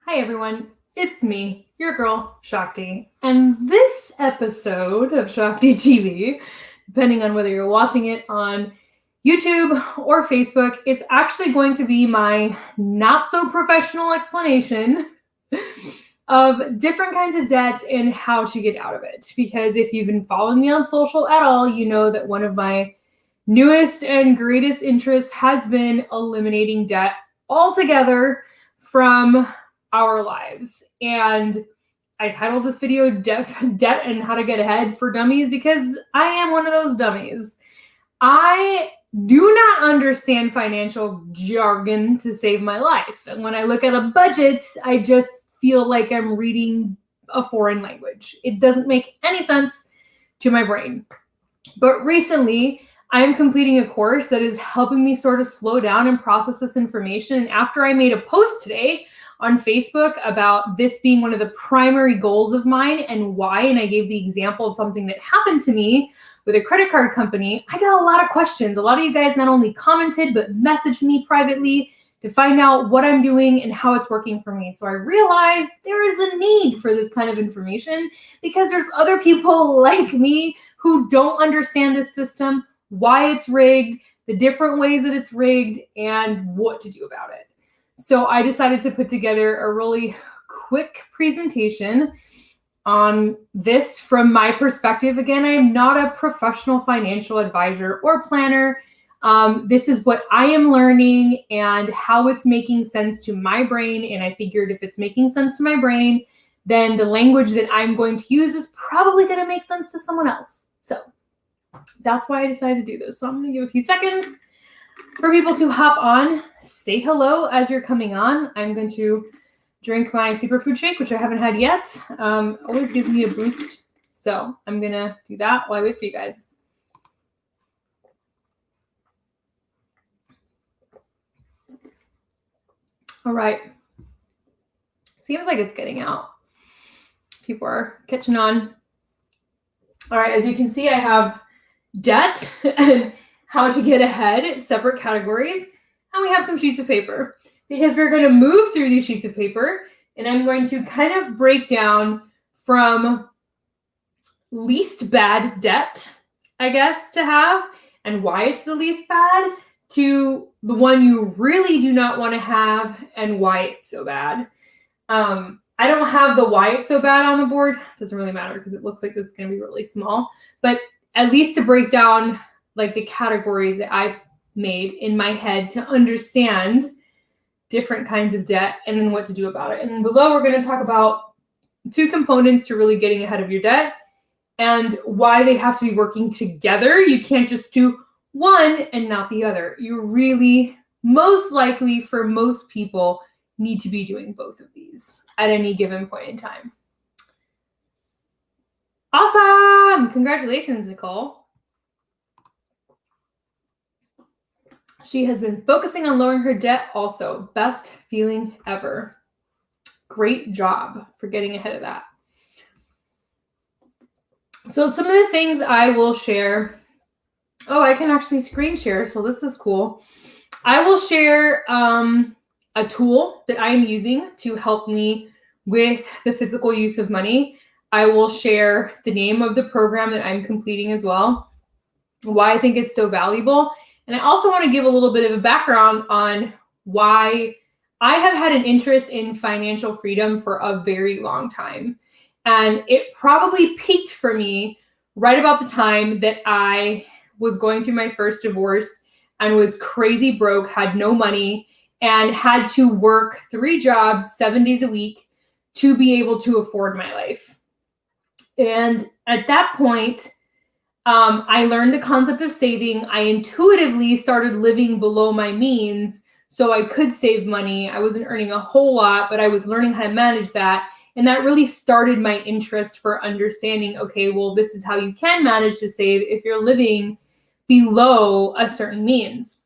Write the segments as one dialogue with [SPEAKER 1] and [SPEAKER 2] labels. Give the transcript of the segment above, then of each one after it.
[SPEAKER 1] Hi everyone, it's me, your girl, Shakti, and this episode of Shakti TV, depending on whether you're watching it on YouTube or Facebook, is actually going to be my not-so-professional explanation of different kinds of debt and how to get out of it. Because if you've been following me on social at all, you know that one of my newest and greatest interests has been eliminating debt altogether from our lives. And I titled this video Debt and How to Get Ahead for Dummies because I am one of those dummies. I do not understand financial jargon to save my life. And when I look at a budget, I just feel like I'm reading a foreign language. It doesn't make any sense to my brain. But recently, I'm completing a course that is helping me sort of slow down and process this information. And after I made a post today on Facebook about this being one of the primary goals of mine and why, and I gave the example of something that happened to me with a credit card company, I got a lot of questions. A lot of you guys not only commented, but messaged me privately to find out what I'm doing and how it's working for me. So I realized there is a need for this kind of information because there's other people like me who don't understand this system, why it's rigged, the different ways that it's rigged, and what to do about it. So I decided to put together a really quick presentation on this from my perspective. Again, I'm not a professional financial advisor or planner. This is what I am learning and how it's making sense to my brain. And I figured if it's making sense to my brain, then the language that I'm going to use is probably going to make sense to someone else. So that's why I decided to do this. So I'm going to give a few seconds for people to hop on, say hello as you're coming on. I'm going to drink my superfood shake, which I haven't had yet. Always gives me a boost. So I'm going to do that while I wait for you guys. All right. Seems like it's getting out. People are catching on. All right, as you can see, I have debt and how to get ahead, separate categories, and we have some sheets of paper because we're going to move through these sheets of paper, and I'm going to kind of break down from least bad debt, I guess, to have and why it's the least bad to the one you really do not want to have and why it's so bad. I don't have the why it's so bad on the board. It doesn't really matter because it looks like this is going to be really small, but at least to break down like the categories that I made in my head to understand different kinds of debt and then what to do about it. And below, we're going to talk about two components to really getting ahead of your debt and why they have to be working together. You can't just do one and not the other. You really, most likely for most people, need to be doing both of these at any given point in time. Awesome! Congratulations, Nicole. She has been focusing on lowering her debt also. Best feeling ever. Great job for getting ahead of that. So some of the things I will share. Oh, I can actually screen share, so this is cool. I will share a tool that I am using to help me with the physical use of money. I will share the name of the program that I'm completing as well, why I think it's so valuable. And I also want to give a little bit of a background on why I have had an interest in financial freedom for a very long time. And it probably peaked for me right about the time that I was going through my first divorce and was crazy broke, had no money, and had to work 3 jobs, 7 days a week to be able to afford my life. And at that point, I learned the concept of saving. I intuitively started living below my means so I could save money. I wasn't earning a whole lot, but I was learning how to manage that. And that really started my interest for understanding, okay, well, this is how you can manage to save if you're living below a certain means.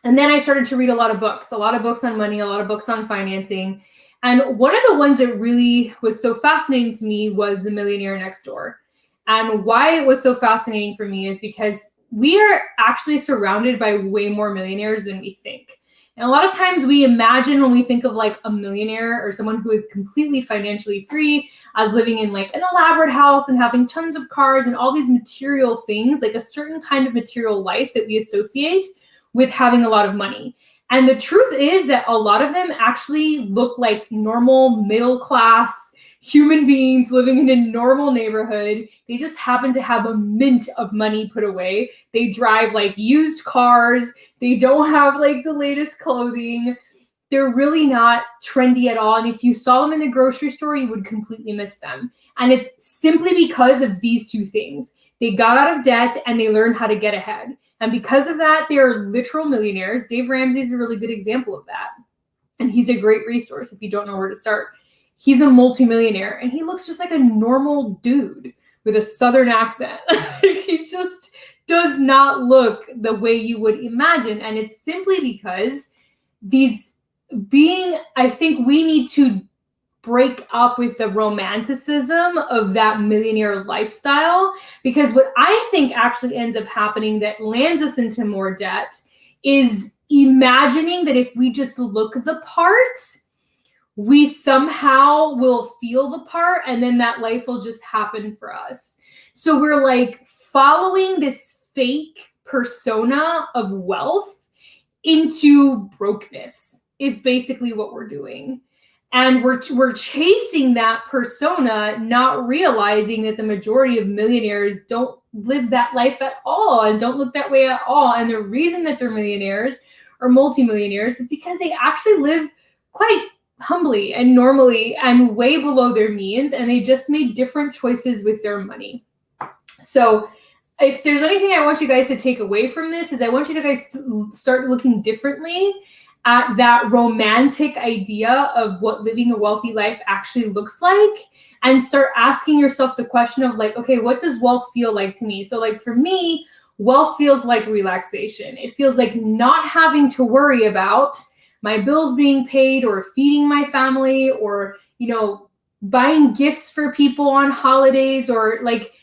[SPEAKER 1] And then I started to read a lot of books on money, a lot of books on financing. And one of the ones that really was so fascinating to me was The Millionaire Next Door. And why it was so fascinating for me is because we are actually surrounded by way more millionaires than we think. And a lot of times we imagine when we think of like a millionaire or someone who is completely financially free as living in like an elaborate house and having tons of cars and all these material things, like a certain kind of material life that we associate with having a lot of money. And the truth is that a lot of them actually look like normal middle class human beings living in a normal neighborhood. They just happen to have a mint of money put away. They drive like used cars. They don't have like the latest clothing. They're really not trendy at all. And if you saw them in the grocery store, you would completely miss them. And it's simply because of these two things. They got out of debt and they learned how to get ahead. And because of that, they are literal millionaires. Dave Ramsey is a really good example of that. And he's a great resource if you don't know where to start. He's a multimillionaire and he looks just like a normal dude with a Southern accent. He just does not look the way you would imagine. And it's simply because I think we need to break up with the romanticism of that millionaire lifestyle, because what I think actually ends up happening that lands us into more debt is imagining that if we just look the part, we somehow will feel the part and then that life will just happen for us. So we're like following this fake persona of wealth into brokenness is basically what we're doing. And we're chasing that persona, not realizing that the majority of millionaires don't live that life at all and don't look that way at all. And the reason that they're millionaires or multimillionaires is because they actually live quite humbly and normally and way below their means, and they just made different choices with their money. So if there's anything I want you guys to take away from this is I want you guys to start looking differently at that romantic idea of what living a wealthy life actually looks like, and start asking yourself the question of like, okay, what does wealth feel like to me? So like for me, wealth feels like relaxation. It feels like not having to worry about my bills being paid or feeding my family or, buying gifts for people on holidays, or like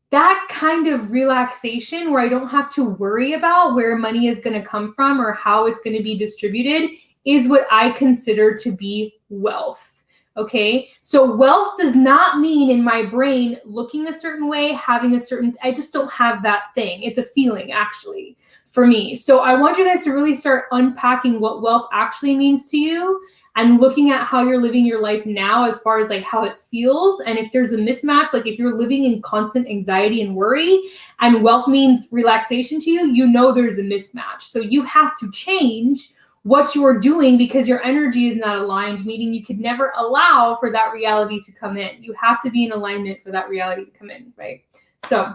[SPEAKER 1] that kind of relaxation where I don't have to worry about where money is going to come from or how it's going to be distributed is what I consider to be wealth. Okay. So wealth does not mean in my brain looking a certain way, I just don't have that thing. It's a feeling actually for me. So I want you guys to really start unpacking what wealth actually means to you and looking at how you're living your life now as far as like how it feels. And if there's a mismatch, like if you're living in constant anxiety and worry and wealth means relaxation to you, there's a mismatch. So you have to change what you're doing because your energy is not aligned, meaning you could never allow for that reality to come in. You have to be in alignment for that reality to come in, right? So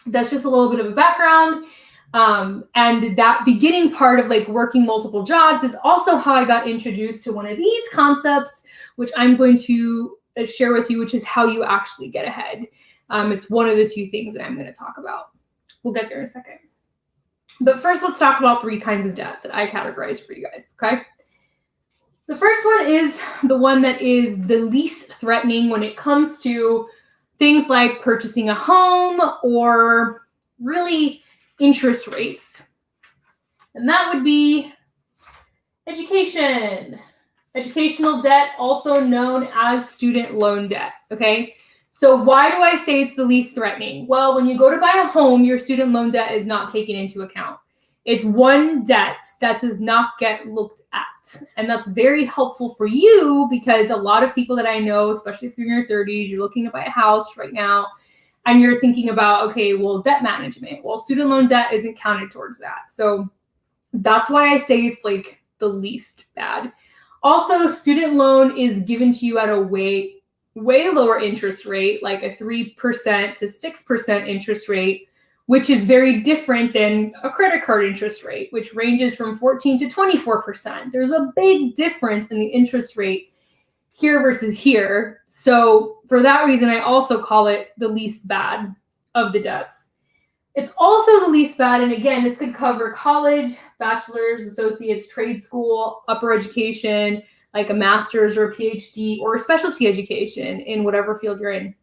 [SPEAKER 1] that's just a little bit of a background. And that beginning part of like working multiple jobs is also how I got introduced to one of these concepts, which I'm going to share with you, which is how you actually get ahead. It's one of the two things that I'm going to talk about. We'll get there in a second. But first, let's talk about 3 kinds of debt that I categorize for you guys, okay? The first one is the one that is the least threatening when it comes to things like purchasing a home or really interest rates. And that would be education. Educational debt, also known as student loan debt, okay? So why do I say it's the least threatening? Well, when you go to buy a home, your student loan debt is not taken into account. It's one debt that does not get looked at. And that's very helpful for you because a lot of people that I know, especially if you're in your 30s, you're looking to buy a house right now, and you're thinking about, okay, well, debt management. Well, student loan debt isn't counted towards that. So that's why I say it's like the least bad. Also, student loan is given to you at a way lower interest rate, like a 3% to 6% interest rate, which is very different than a credit card interest rate, which ranges from 14 to 24%. There's a big difference in the interest rate here versus here. So for that reason, I also call it the least bad of the debts. It's also the least bad, and again, this could cover college, bachelor's, associates, trade school, upper education, like a master's or a PhD, or specialty education in whatever field you're in.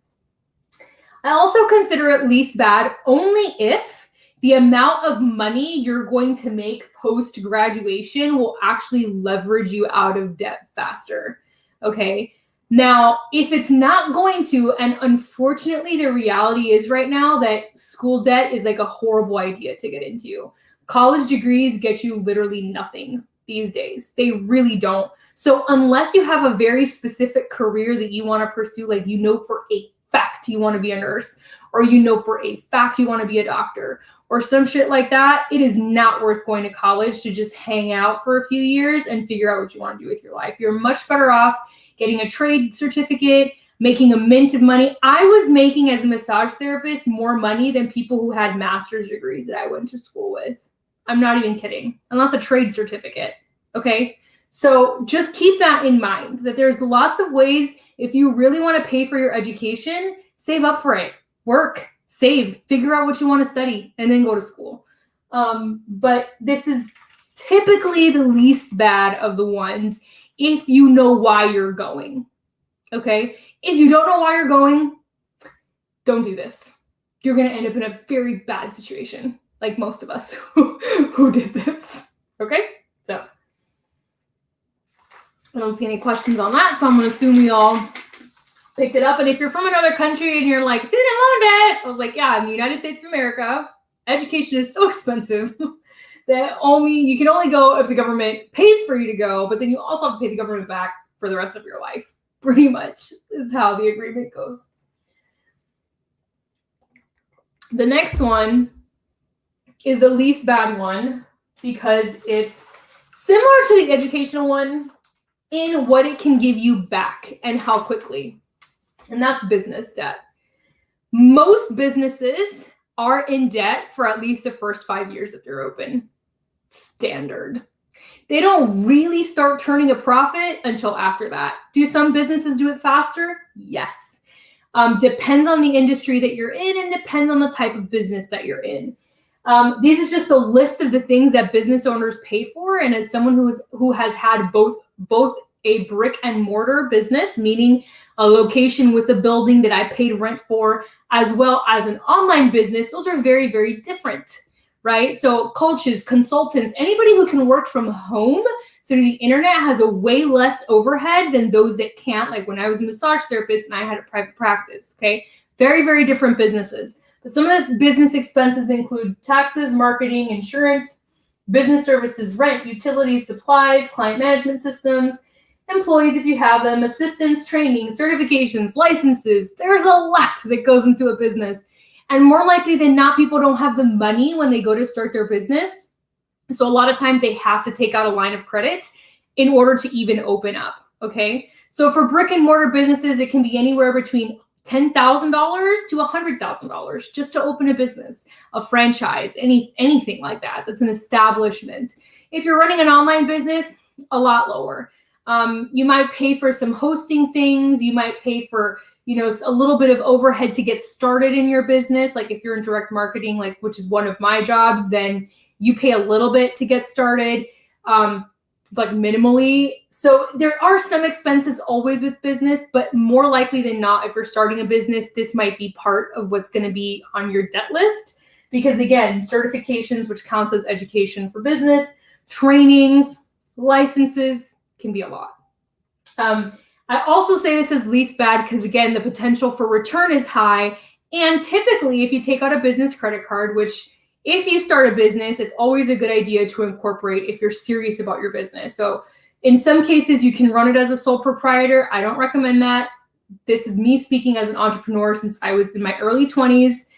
[SPEAKER 1] I also consider it least bad only if the amount of money you're going to make post-graduation will actually leverage you out of debt faster, okay? Now, if it's not going to, and unfortunately the reality is right now that school debt is like a horrible idea to get into. College degrees get you literally nothing these days. They really don't. So unless you have a very specific career that you want to pursue, like you know for a fact you want to be a nurse, or you know for a fact you want to be a doctor, or some shit like that, it is not worth going to college to just hang out for a few years and figure out what you want to do with your life. You're much better off getting a trade certificate, making a mint of money. I was making as a massage therapist more money than people who had master's degrees that I went to school with. I'm not even kidding, unless a trade certificate, okay? So just keep that in mind, that there's lots of ways. If you really want to pay for your education, save up for it, work, save, figure out what you want to study, and then go to school. But this is typically the least bad of the ones if you know why you're going, okay? If you don't know why you're going, don't do this. You're going to end up in a very bad situation, like most of us who did this, okay? So I don't see any questions on that, so I'm going to assume we all picked it up. And if you're from another country and you're like, student loan debt, I was like, yeah, in the United States of America, education is so expensive that you can only go if the government pays for you to go, but then you also have to pay the government back for the rest of your life. Pretty much is how the agreement goes. The next one is the least bad one because it's similar to the educational one in what it can give you back and how quickly. And that's business debt. Most businesses are in debt for at least the first 5 years that they're open. Standard. They don't really start turning a profit until after that. Do some businesses do it faster? Yes. Depends on the industry that you're in and depends on the type of business that you're in. This is just a list of the things that business owners pay for. And as someone who has had both a brick and mortar business, meaning a location with a building that I paid rent for, as well as an online business, those are very, very different, right? So coaches, consultants, anybody who can work from home through the internet has a way less overhead than those that can't. Like when I was a massage therapist and I had a private practice, okay? Very, very different businesses. But some of the business expenses include taxes, marketing, insurance, business services, rent, utilities, supplies, client management systems, employees if you have them, assistants, training, certifications, licenses. There's a lot that goes into a business. And more likely than not, people don't have the money when they go to start their business. So a lot of times they have to take out a line of credit in order to even open up, okay? So for brick and mortar businesses, it can be anywhere between $10,000 to $100,000 just to open a business, a franchise, anything like that. That's an establishment. If you're running an online business, a lot lower. You might pay for some hosting things. You might pay for, a little bit of overhead to get started in your business. Like if you're in direct marketing, like which is one of my jobs, then you pay a little bit to get started, like minimally. So there are some expenses always with business, but more likely than not, if you're starting a business, this might be part of what's going to be on your debt list. Because again, certifications, which counts as education for business, trainings, licenses, can be a lot. I also say this is least bad because, again, the potential for return is high. And typically, if you take out a business credit card, which if you start a business, it's always a good idea to incorporate if you're serious about your business. So in some cases, you can run it as a sole proprietor. I don't recommend that. This is me speaking as an entrepreneur since I was in my early 20s.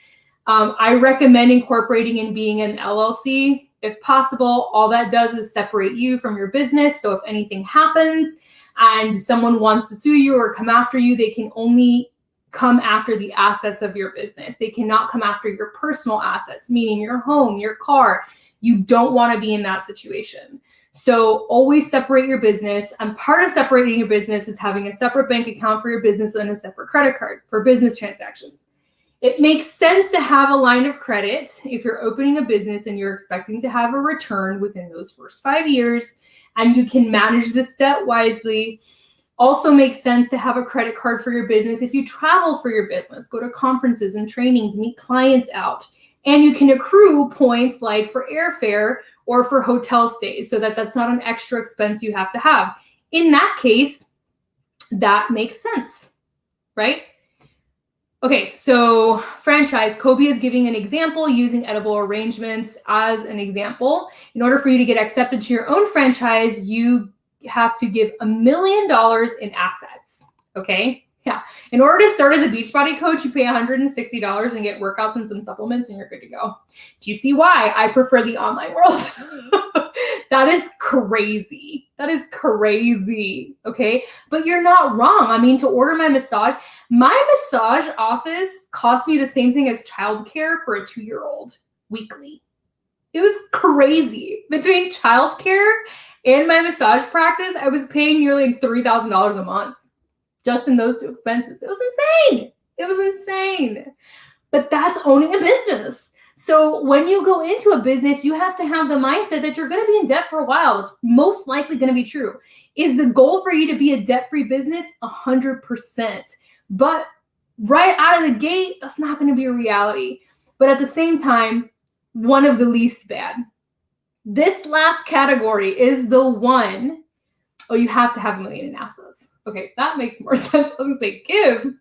[SPEAKER 1] I recommend incorporating and being an LLC. If possible, all that does is separate you from your business. So if anything happens and someone wants to sue you or come after you, they can only come after the assets of your business. They cannot come after your personal assets, meaning your home, your car. You don't want to be in that situation. So always separate your business. And part of separating your business is having a separate bank account for your business and a separate credit card for business transactions. It makes sense to have a line of credit if you're opening a business and you're expecting to have a return within those first 5 years, and you can manage this debt wisely. Also makes sense to have a credit card for your business if you travel for your business, go to conferences and trainings, meet clients out, And you can accrue points like for airfare or for hotel stays so that that's not an extra expense you have to have. In that case, that makes sense, right? Okay, so franchise, Kobe is giving an example using edible arrangements as an example. In order for you to get accepted to your own franchise, you have to give $1 million in assets, okay? Yeah. In order to start as a Beachbody coach, you pay $160 and get workouts and some supplements and you're good to go. Do you see why I prefer the online world? That is crazy. That is crazy, okay? But you're not wrong. I mean, to order my massage office cost me the same thing as childcare for a 2-year-old weekly. It was crazy. Between childcare and my massage practice, I was paying nearly $3,000 a month just in those two expenses. It was insane. It was insane. But that's owning a business. So when you go into a business, you have to have the mindset that you're going to be in debt for a while. It's most likely going to be true. Is the goal for you to be a debt-free business? 100%. But right out of the gate, that's not going to be a reality. But at the same time, one of the least bad. This last category is the one, you have to have $1 million in assets. Okay, that makes more sense. I was going to say give.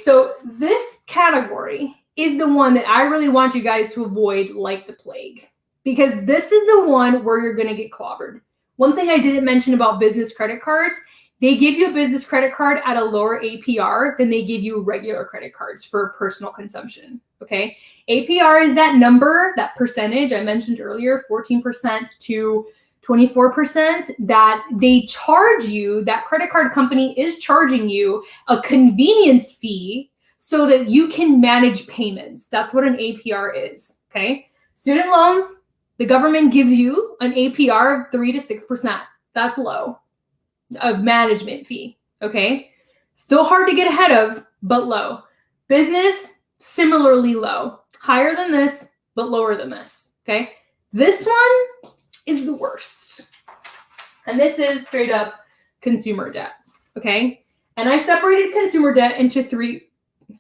[SPEAKER 1] So this category is the one that I really want you guys to avoid like the plague, because this is the one where you're going to get clobbered. One thing I didn't mention about business credit cards, they give you a business credit card at a lower APR than they give you regular credit cards for personal consumption, okay? APR is that number, that percentage I mentioned earlier, 14% to 24%, that they charge you, that credit card company is charging you a convenience fee so that you can manage payments. That's what an APR is, okay? Student loans, the government gives you an APR of 3 to 6%. That's low of management fee, okay? Still hard to get ahead of, but low. Business, similarly low. Higher than this, but lower than this, okay? This one is the worst. And this is straight up consumer debt, okay? And I separated consumer debt into 3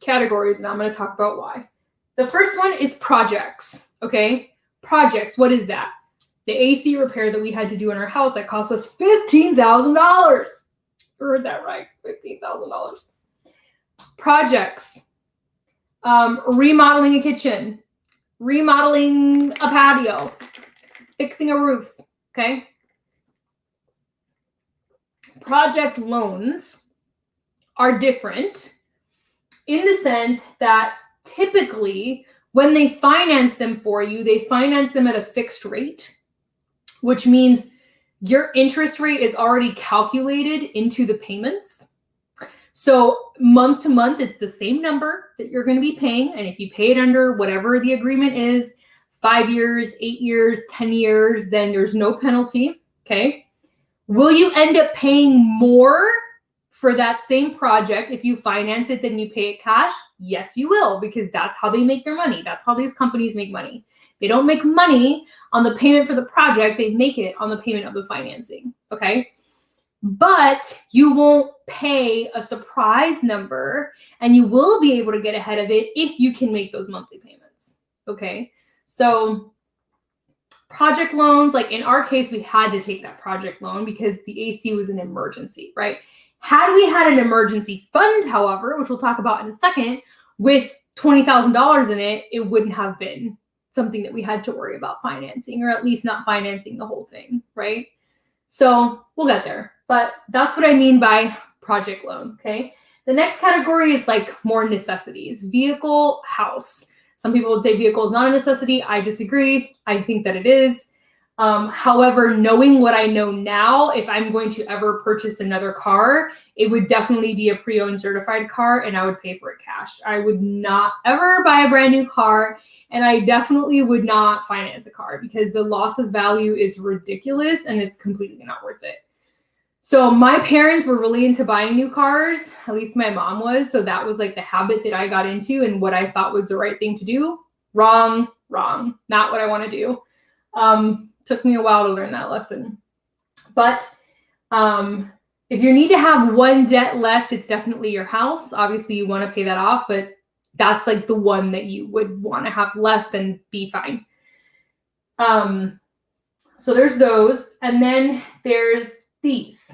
[SPEAKER 1] categories, and I'm going to talk about why. The first one is projects, okay? Projects, what is that? The AC repair that we had to do in our house that cost us $15,000. Heard that right, $15,000. Projects, remodeling a kitchen, remodeling a patio, fixing a roof, okay? Project loans are different in the sense that typically when they finance them for you, they finance them at a fixed rate, which means your interest rate is already calculated into the payments. So month to month, it's the same number that you're going to be paying. And if you pay it under whatever the agreement is, 5 years, 8 years, 10 years, then there's no penalty, okay? Will you end up paying more for that same project if you finance it than you pay it cash? Yes, you will, because that's how they make their money. That's how these companies make money. They don't make money on the payment for the project. They make it on the payment of the financing, okay? But you won't pay a surprise number, and you will be able to get ahead of it if you can make those monthly payments, okay? So project loans, like in our case, we had to take that project loan because the AC was an emergency, right? Had we had an emergency fund, however, which we'll talk about in a second, with $20,000 in it, it wouldn't have been something that we had to worry about financing, or at least not financing the whole thing, right? So we'll get there. But that's what I mean by project loan, okay? The next category is like more necessities. Vehicle, house. Some people would say vehicle is not a necessity. I disagree. I think that it is. However, knowing what I know now, if I'm going to ever purchase another car, it would definitely be a pre-owned certified car, and I would pay for it cash. I would not ever buy a brand new car, and I definitely would not finance a car because the loss of value is ridiculous and it's completely not worth it. So my parents were really into buying new cars, at least my mom was. So that was like the habit that I got into and what I thought was the right thing to do. Wrong, not what I want to do. Took me a while to learn that lesson. But if you need to have one debt left, it's definitely your house. Obviously, you want to pay that off, but that's like the one that you would want to have left and be fine. So there's those. And then there's these.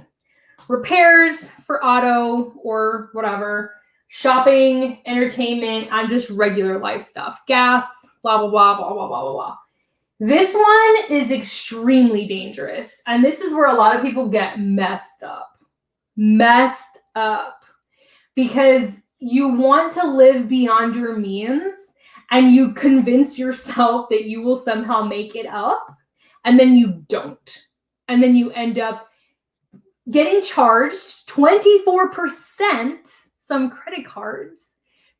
[SPEAKER 1] Repairs for auto or whatever. Shopping, entertainment, and just regular life stuff. Gas, blah, blah, blah, blah, blah, blah, blah, blah. This one is extremely dangerous. And this is where a lot of people get messed up. Because you want to live beyond your means and you convince yourself that you will somehow make it up, and then you don't. And then you end up getting charged 24%, some credit cards,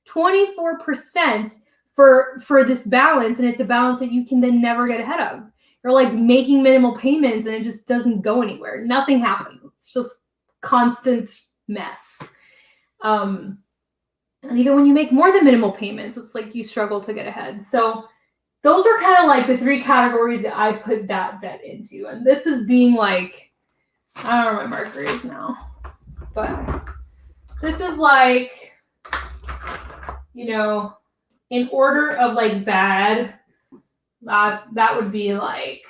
[SPEAKER 1] 24% for this balance, and it's a balance that you can then never get ahead of. You're like making minimal payments and it just doesn't go anywhere. Nothing happens. It's just constant mess. And even when you make more than minimal payments, it's like you struggle to get ahead. So those are kind of like the three categories that I put that debt into. And this is being like, I don't know what my marker is now, but this is like, in order of like bad, that would be like,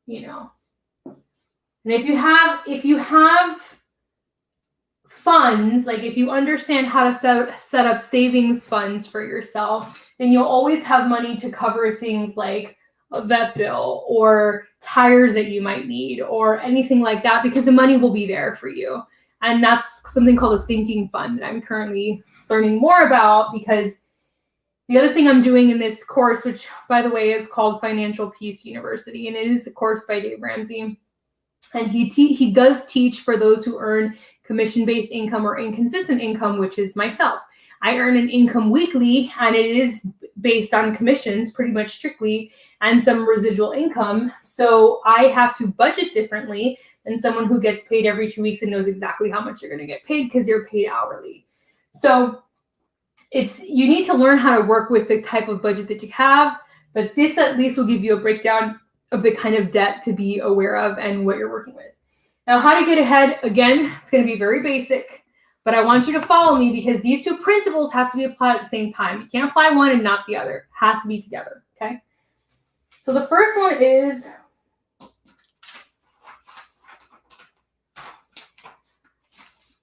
[SPEAKER 1] and if you have funds, like if you understand how to set up savings funds for yourself, then you'll always have money to cover things like a vet bill or tires that you might need or anything like that, because the money will be there for you. And that's something called a sinking fund that I'm currently learning more about, because the other thing I'm doing in this course, which by the way is called Financial Peace University, and it is a course by Dave Ramsey, and he does teach for those who earn commission-based income or inconsistent income, which is myself. I earn an income weekly, and it is based on commissions pretty much strictly and some residual income. So I have to budget differently than someone who gets paid every 2 weeks and knows exactly how much you're going to get paid because you're paid hourly. So you need to learn how to work with the type of budget that you have, but this at least will give you a breakdown of the kind of debt to be aware of and what you're working with. Now, how to get ahead, again, it's going to be very basic, but I want you to follow me because these two principles have to be applied at the same time. You can't apply one and not the other. It has to be together, okay? So the first one is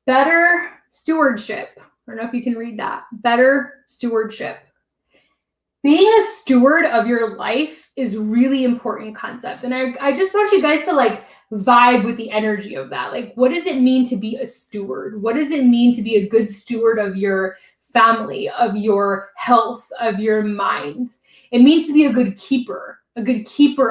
[SPEAKER 1] better stewardship. I don't know if you can read that. Better stewardship. Being a steward of your life is really important concept. And I just want you guys to like vibe with the energy of that. Like, what does it mean to be a steward? What does it mean to be a good steward of your family, of your health, of your mind? It means to be a good keeper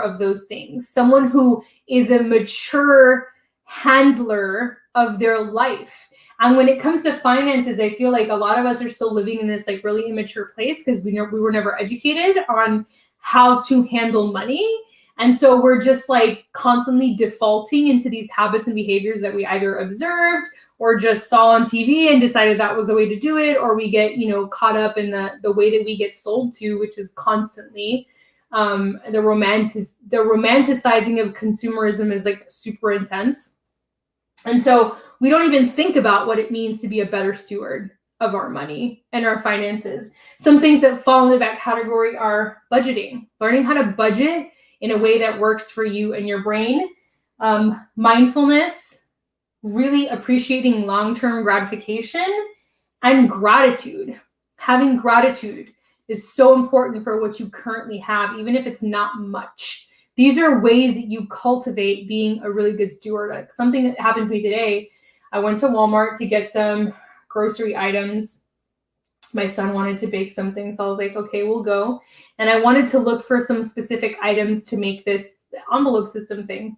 [SPEAKER 1] of those things. Someone who is a mature handler of their life. And when it comes to finances, I feel like a lot of us are still living in this like really immature place because we were never educated on how to handle money. And so we're just like constantly defaulting into these habits and behaviors that we either observed or just saw on TV and decided that was the way to do it, or we get, caught up in the way that we get sold to, which is constantly the romanticizing of consumerism is like super intense. And so we don't even think about what it means to be a better steward of our money and our finances. Some things that fall into that category are budgeting, learning how to budget in a way that works for you and your brain, mindfulness, really appreciating long-term gratification, and gratitude. Having gratitude is so important for what you currently have, even if it's not much. These are ways that you cultivate being a really good steward. Like something that happened to me today, I went to Walmart to get some grocery items. My son wanted to bake something, so I was like, okay, we'll go. And I wanted to look for some specific items to make this envelope system thing.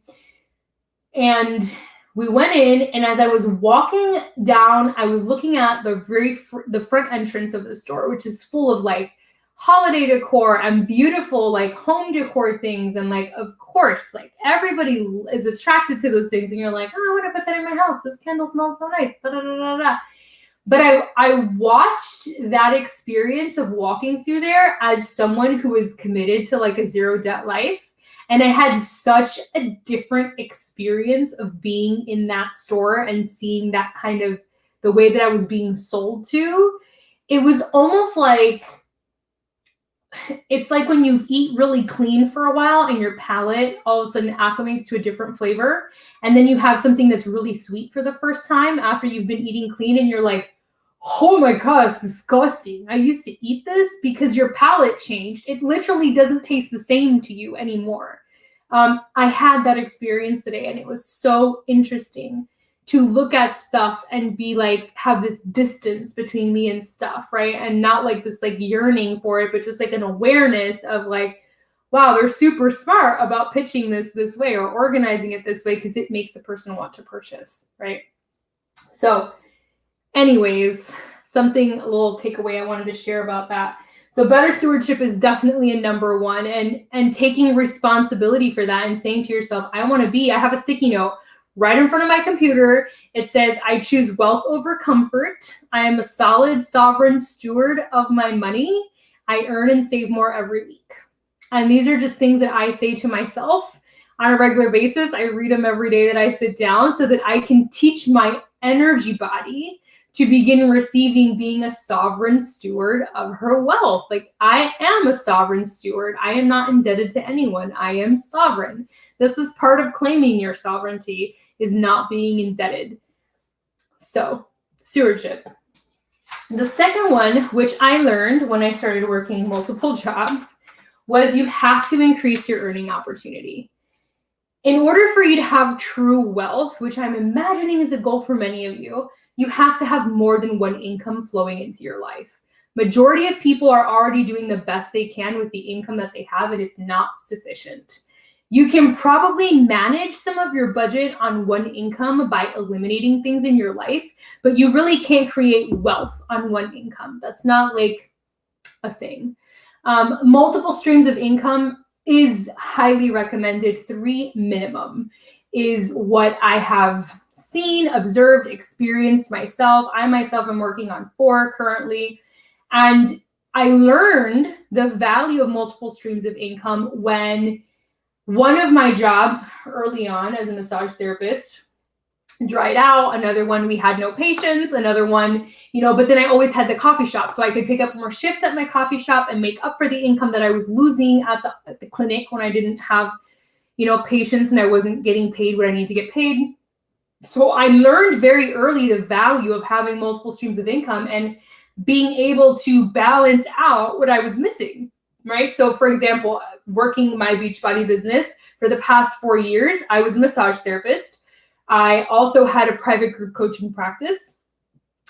[SPEAKER 1] And we went in, and as I was walking down, I was looking at the front entrance of the store, which is full of like holiday decor and beautiful like home decor things. And like, of course, like everybody is attracted to those things. And you're like, oh, I want to put that in my house. This candle smells so nice. Da, da, da, da, da. But I watched that experience of walking through there as someone who is committed to like a zero debt life. And I had such a different experience of being in that store and seeing that kind of the way that I was being sold to. it was almost like, it's like when you eat really clean for a while and your palate all of a sudden acclimates to a different flavor. And then you have something that's really sweet for the first time after you've been eating clean and you're like, oh my God, it's disgusting. I used to eat this, because your palate changed. It literally doesn't taste the same to you anymore. I had that experience today, and it was so interesting to look at stuff and be like, have this distance between me and stuff, right? And not like this like yearning for it, but just like an awareness of like, wow, they're super smart about pitching this way or organizing it this way, because it makes the person want to purchase, right? So anyways, a little takeaway I wanted to share about that. So better stewardship is definitely a number one, and taking responsibility for that and saying to yourself, I have a sticky note right in front of my computer. It says, I choose wealth over comfort. I am a solid, sovereign steward of my money. I earn and save more every week. And these are just things that I say to myself on a regular basis. I read them every day that I sit down so that I can teach my energy body to begin receiving being a sovereign steward of her wealth. Like, I am a sovereign steward. I am not indebted to anyone. I am sovereign. This is part of claiming your sovereignty, is not being indebted. So, stewardship. The second one, which I learned when I started working multiple jobs, was you have to increase your earning opportunity. In order for you to have true wealth, which I'm imagining is a goal for many of you, you have to have more than one income flowing into your life. Majority of people are already doing the best they can with the income that they have, and it's not sufficient. You can probably manage some of your budget on one income by eliminating things in your life, but you really can't create wealth on one income. That's not like a thing. Multiple streams of income is highly recommended. 3 minimum is what I have seen, observed, experienced myself. I myself am working on 4 currently. And I learned the value of multiple streams of income when one of my jobs early on as a massage therapist dried out. Another one, we had no patients. Another one, but then I always had the coffee shop, so I could pick up more shifts at my coffee shop and make up for the income that I was losing at the clinic when I didn't have, patients and I wasn't getting paid what I need to get paid. So I learned very early the value of having multiple streams of income and being able to balance out what I was missing, right? So for example, working my Beachbody business for the past 4 years, I was a massage therapist. I also had a private group coaching practice.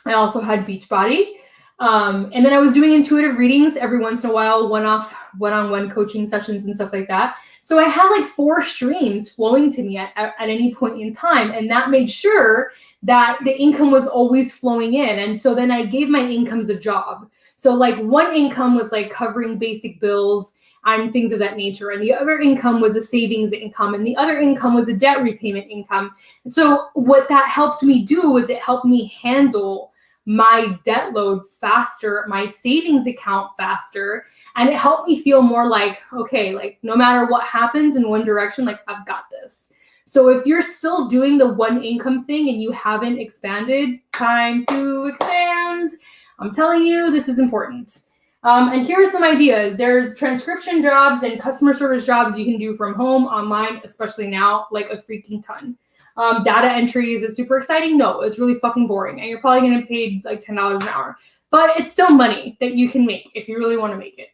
[SPEAKER 1] I also had Beachbody. And then I was doing intuitive readings every once in a while, one-on-one coaching sessions and stuff like that. So I had like 4 streams flowing to me at any point in time. And that made sure that the income was always flowing in. And so then I gave my incomes a job. So like one income was like covering basic bills and things of that nature. And the other income was a savings income. And the other income was a debt repayment income. And so what that helped me do was it helped me handle my debt load faster, my savings account faster. And it helped me feel more like, okay, like no matter what happens in one direction, like I've got this. So if you're still doing the one income thing and you haven't expanded, time to expand. I'm telling you, this is important. And here are some ideas. There's transcription jobs and customer service jobs you can do from home, online, especially now, like a freaking ton. Data entry, is it super exciting? No, it's really fucking boring. And you're probably going to get paid like $10 an hour. But it's still money that you can make if you really want to make it.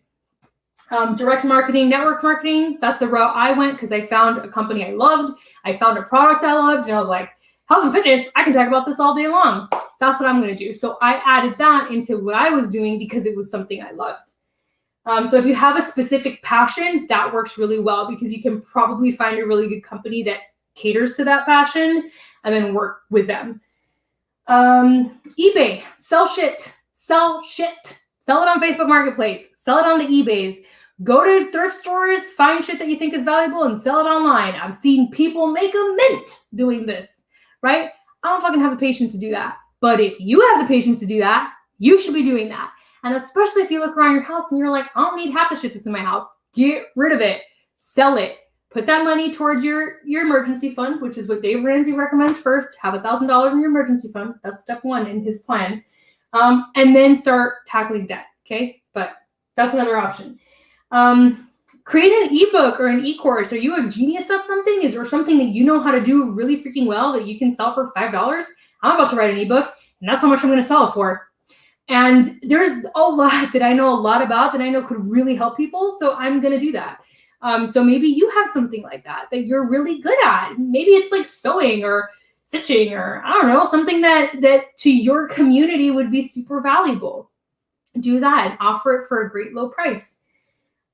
[SPEAKER 1] Direct marketing, network marketing, that's the route I went because I found a company I loved. I found a product I loved. And I was like, health and fitness, I can talk about this all day long. That's what I'm going to do. So I added that into what I was doing because it was something I loved. So if you have a specific passion, that works really well because you can probably find a really good company that caters to that passion and then work with them. eBay, sell shit. Sell it on Facebook Marketplace, sell it on the eBays. Go to thrift stores, find shit that you think is valuable and sell it online. I've seen people make a mint doing this, right? I don't fucking have the patience to do that. But if you have the patience to do that, you should be doing that. And especially if you look around your house and you're like, I don't need half the shit that's in my house. Get rid of it. Sell it. Put that money towards your emergency fund, which is what Dave Ramsey recommends first. Have $1,000 in your emergency fund. That's step 1 in his plan. And then start tackling debt. Okay, but that's another option. Create an ebook or an e-course. Are you a genius at something? Is there something that you know how to do really freaking well that you can sell for $5? I'm about to write an ebook, and that's how much I'm going to sell it for. And there's a lot that I know a lot about that I know could really help people, so I'm going to do that. So maybe you have something like that you're really good at. Maybe it's like sewing or stitching or I don't know, something that to your community would be super valuable. Do that and offer it for a great low price.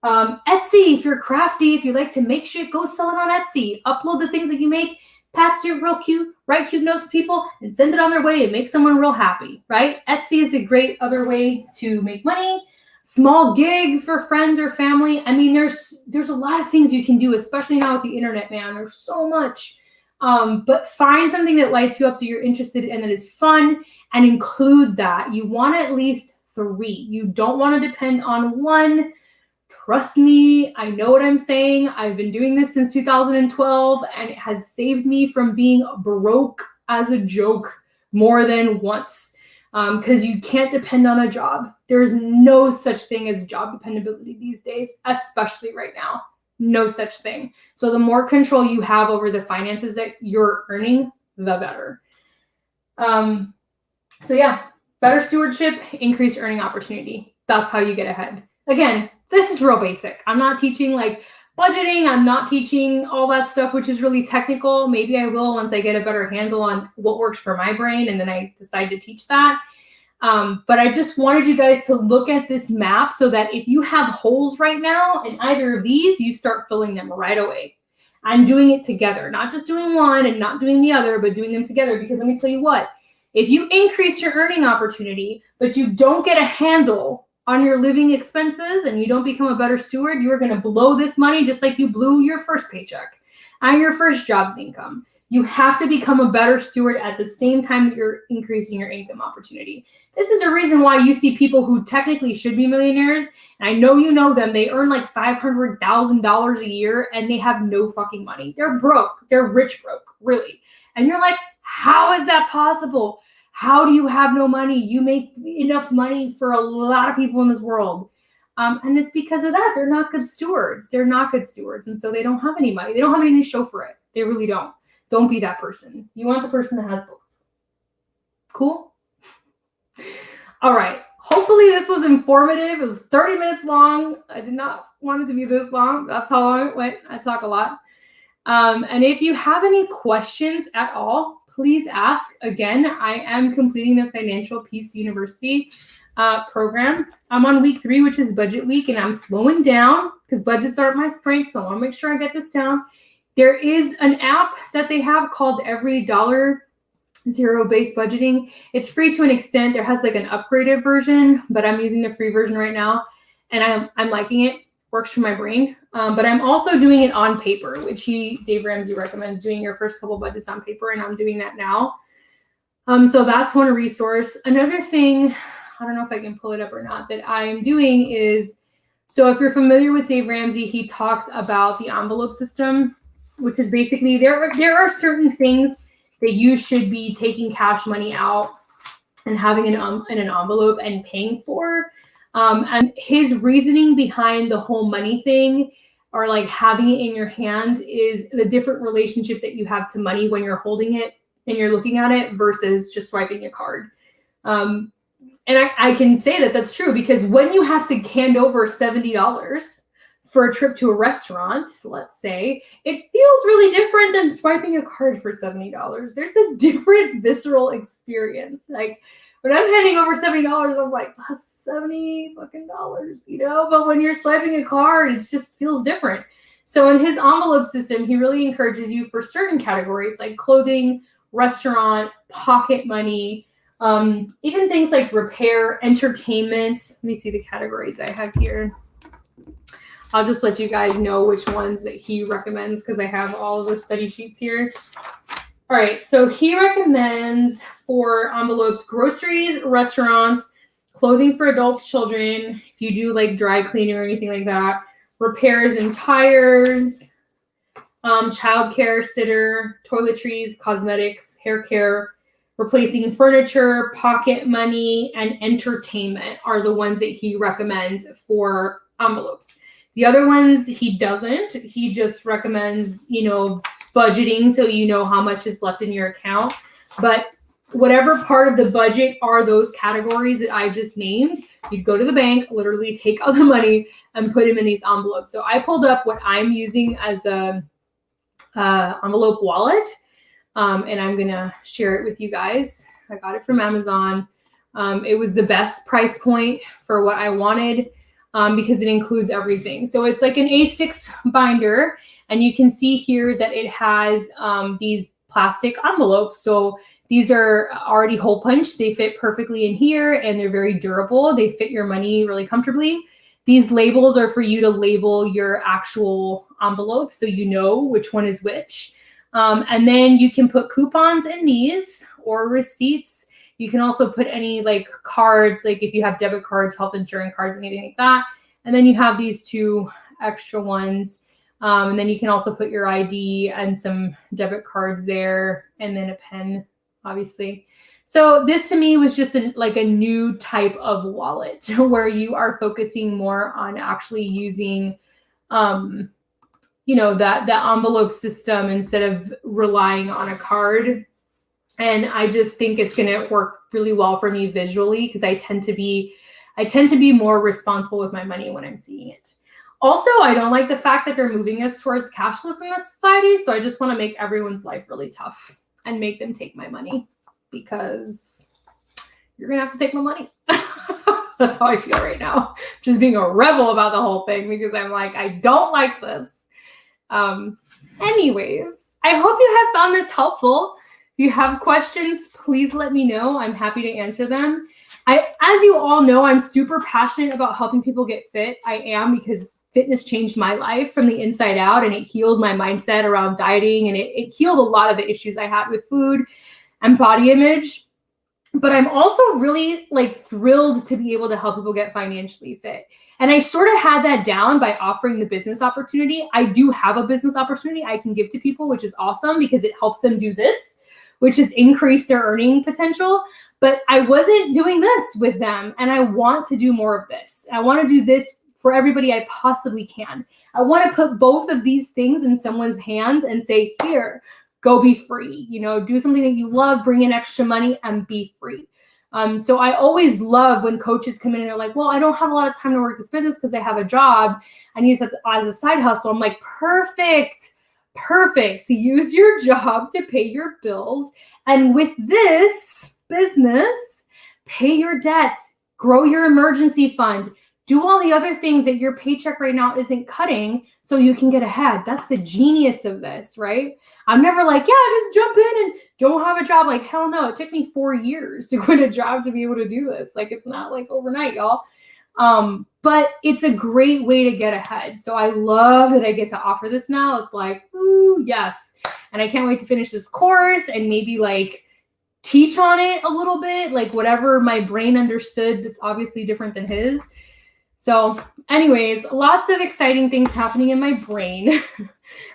[SPEAKER 1] Etsy, if you're crafty, if you like to make shit, go sell it on Etsy. Upload the things that you make, package it real cute, write cute notes to people, and send it on their way and make someone real happy, right? Etsy is a great other way to make money. Small gigs for friends or family. I mean, there's a lot of things you can do, especially now with the internet, man. There's so much. But find something that lights you up, that you're interested in, that is fun, and include that. You want at least 3. You don't want to depend on one. Trust me, I know what I'm saying. I've been doing this since 2012, and it has saved me from being broke as a joke more than once. Because you can't depend on a job. There's no such thing as job dependability these days, especially right now. No such thing. So the more control you have over the finances that you're earning, the better. So yeah, better stewardship, increased earning opportunity. That's how you get ahead. Again, this is real basic. I'm not teaching like budgeting. I'm not teaching all that stuff, which is really technical. Maybe I will once I get a better handle on what works for my brain, and then I decide to teach that. But I just wanted you guys to look at this map so that if you have holes right now in either of these, you start filling them right away. I'm doing it together, not just doing one and not doing the other, but doing them together. Because let me tell you what, if you increase your earning opportunity, but you don't get a handle on your living expenses and you don't become a better steward, you are going to blow this money just like you blew your first paycheck and your first job's income. You have to become a better steward at the same time that you're increasing your income opportunity. This is a reason why you see people who technically should be millionaires, and I know you know them, they earn like $500,000 a year and they have no fucking money. They're broke. They're rich broke, really. And you're like, how is that possible? How do you have no money? You make enough money for a lot of people in this world. And it's because of that. They're not good stewards. They're not good stewards. And so they don't have any money. They don't have anything to show for it. They really don't. Don't be that person. You want the person that has both. Cool? All right. Hopefully this was informative. It was 30 minutes long. I did not want it to be this long. That's how long it went. I talk a lot. And if you have any questions at all, please ask. Again, I am completing the Financial Peace University program. I'm on week 3, which is budget week, and I'm slowing down because budgets aren't my strength. So I want to make sure I get this down. There is an app that they have called Every Dollar Zero-Based Budgeting. It's free to an extent. There has like an upgraded version, but I'm using the free version right now, and I'm liking it. Works for my brain. But I'm also doing it on paper, which Dave Ramsey recommends doing your first couple budgets on paper, and I'm doing that now. So that's one resource. Another thing, I don't know if I can pull it up or not, that I'm doing is, so if you're familiar with Dave Ramsey, he talks about the envelope system, which is basically there are certain things that you should be taking cash money out and having in an envelope and paying for. And his reasoning behind the whole money thing, or like having it in your hand, is the different relationship that you have to money when you're holding it and you're looking at it versus just swiping a card. And I can say that that's true, because when you have to hand over $70 for a trip to a restaurant, let's say, it feels really different than swiping a card for $70. There's a different visceral experience. Like, when I'm handing over $70, I'm like, that's $70 fucking dollars, you know? But when you're swiping a card, it just feels different. So in his envelope system, he really encourages you for certain categories like clothing, restaurant, pocket money, even things like repair, entertainment. Let me see the categories I have here. I'll just let you guys know which ones that he recommends because I have all of the study sheets here. All right, so he recommends for envelopes groceries, restaurants, clothing for adults, children, if you do like dry cleaning or anything like that, repairs and tires, childcare, sitter, toiletries, cosmetics, hair care, replacing furniture, pocket money, and entertainment are the ones that he recommends for envelopes. The other ones he doesn't. He just recommends, budgeting so you know how much is left in your account. But whatever part of the budget are those categories that I just named, you'd go to the bank, literally take out the money and put them in these envelopes. So I pulled up what I'm using as a envelope wallet, and I'm gonna share it with you guys. I got it from Amazon. It was the best price point for what I wanted because it includes everything. So it's like an A6 binder, and you can see here that it has these plastic envelopes. So these are already hole punched. They fit perfectly in here, and they're very durable. They fit your money really comfortably. These labels are for you to label your actual envelope so you know which one is which. And then you can put coupons in these or receipts. You can also put any like cards, like if you have debit cards, health insurance cards, anything like that. And then you have these two extra ones. And then you can also put your ID and some debit cards there, and then a pen, obviously. So this to me was just like a new type of wallet where you are focusing more on actually using, that envelope system instead of relying on a card. And I just think it's going to work really well for me visually because I tend to be more responsible with my money when I'm seeing it. Also, I don't like the fact that they're moving us towards cashless in this society. So I just want to make everyone's life really tough and make them take my money because you're going to have to take my money. That's how I feel right now. Just being a rebel about the whole thing because I'm like, I don't like this. Anyways, I hope you have found this helpful. If you have questions, please let me know. I'm happy to answer them. As you all know, I'm super passionate about helping people get fit. I am, because fitness changed my life from the inside out, and it healed my mindset around dieting, and it healed a lot of the issues I had with food and body image. But I'm also really thrilled to be able to help people get financially fit. And I sort of had that down by offering the business opportunity. I do have a business opportunity I can give to people, which is awesome because it helps them do this, which is increase their earning potential. But I wasn't doing this with them, and I want to do more of this. I want to do this for everybody I possibly can. I want to put both of these things in someone's hands and say, here, go be free. Do something that you love, bring in extra money, and be free. So I always love when coaches come in and they're like, well, I don't have a lot of time to work this business because I have a job. I need it as a side hustle. I'm like, perfect. Use your job to pay your bills. And with this business, pay your debt, grow your emergency fund, do all the other things that your paycheck right now isn't cutting so you can get ahead. That's the genius of this, right? I'm never like, yeah, just jump in and don't have a job. Like, hell no, it took me 4 years to quit a job to be able to do this. It's not overnight, y'all. But it's a great way to get ahead. So I love that I get to offer this now. It's like, ooh, yes. And I can't wait to finish this course and maybe teach on it a little bit, whatever my brain understood that's obviously different than his. So anyways, lots of exciting things happening in my brain,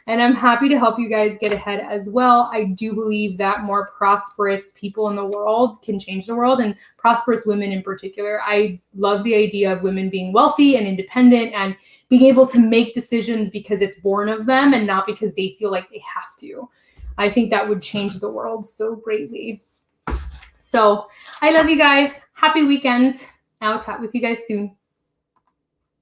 [SPEAKER 1] and I'm happy to help you guys get ahead as well. I do believe that more prosperous people in the world can change the world, and prosperous women in particular. I love the idea of women being wealthy and independent and being able to make decisions because it's born of them and not because they feel like they have to. I think that would change the world so greatly. So I love you guys. Happy weekend. I'll chat with you guys soon.